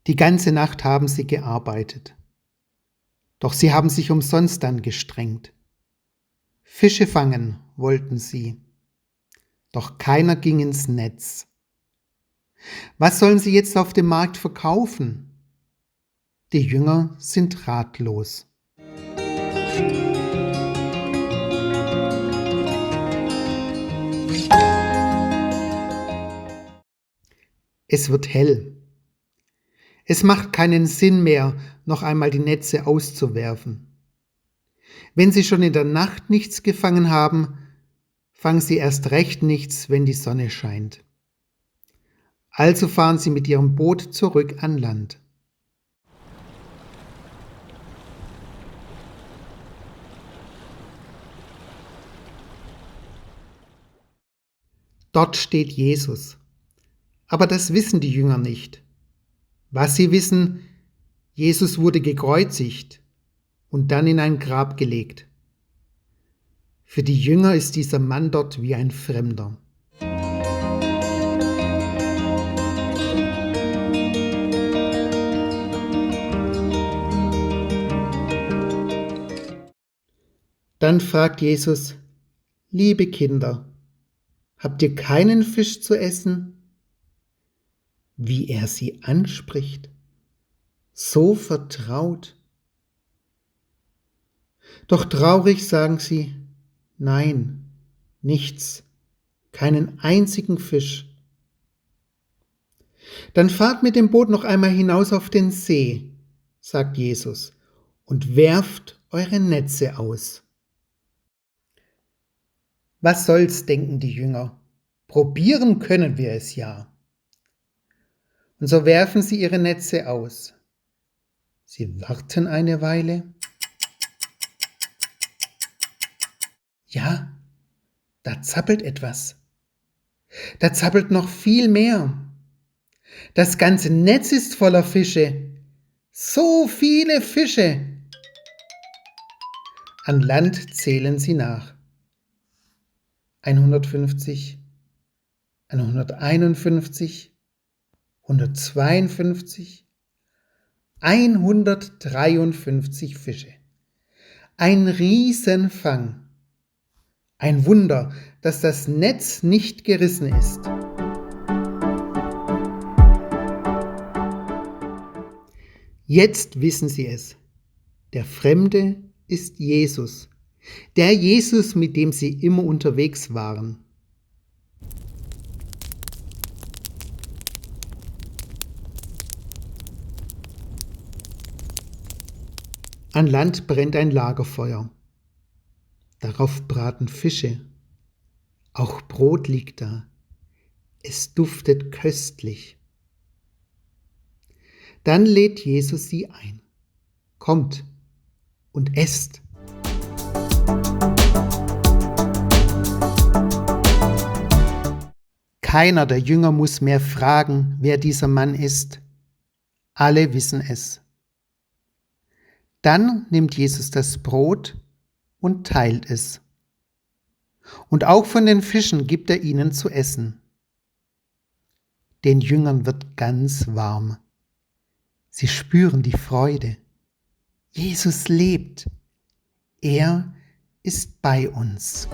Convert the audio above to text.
Die ganze Nacht haben sie gearbeitet. Doch sie haben sich umsonst angestrengt. Fische fangen wollten sie. Doch keiner ging ins Netz. Was sollen sie jetzt auf dem Markt verkaufen? Die Jünger sind ratlos. Es wird hell. Es macht keinen Sinn mehr, noch einmal die Netze auszuwerfen. Wenn Sie schon in der Nacht nichts gefangen haben, fangen Sie erst recht nichts, wenn die Sonne scheint. Also fahren Sie mit Ihrem Boot zurück an Land. Dort steht Jesus. Aber das wissen die Jünger nicht. Was sie wissen, Jesus wurde gekreuzigt und dann in ein Grab gelegt. Für die Jünger ist dieser Mann dort wie ein Fremder. Dann fragt Jesus: Liebe Kinder, habt ihr keinen Fisch zu essen? Wie er sie anspricht, so vertraut. Doch traurig sagen sie: Nein, nichts, keinen einzigen Fisch. Dann fahrt mit dem Boot noch einmal hinaus auf den See, sagt Jesus, und werft eure Netze aus. Was soll's, denken die Jünger, probieren können wir es ja. Und so werfen sie ihre Netze aus. Sie warten eine Weile. Ja, da zappelt etwas. Da zappelt noch viel mehr. Das ganze Netz ist voller Fische. So viele Fische. An Land zählen sie nach. 150, 151, 152, 153 Fische. Ein Riesenfang. Ein Wunder, dass das Netz nicht gerissen ist. Jetzt wissen sie es. Der Fremde ist Jesus. Der Jesus, mit dem sie immer unterwegs waren. An Land brennt ein Lagerfeuer. Darauf braten Fische. Auch Brot liegt da. Es duftet köstlich. Dann lädt Jesus sie ein. Kommt und esst. Keiner der Jünger muss mehr fragen, wer dieser Mann ist. Alle wissen es. Dann nimmt Jesus das Brot und teilt es. Und auch von den Fischen gibt er ihnen zu essen. Den Jüngern wird ganz warm. Sie spüren die Freude. Jesus lebt. Er ist bei uns.